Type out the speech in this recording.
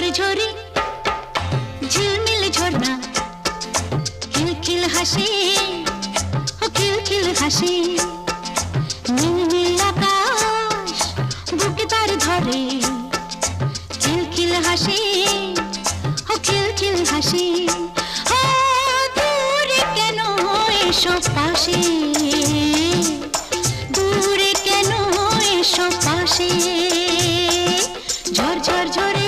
ঝরি ঝিলমিল ঝরনা কিলকিল হাসি ও কিলকিল হাসি নীল নীল আকাশ বুকে তার ধরে কিলকিল হাসি ও কিলকিল হাসি ও দূরে কেন এসো পাশে দূরে কেন এসো পাশে ঝর ঝর ঝরে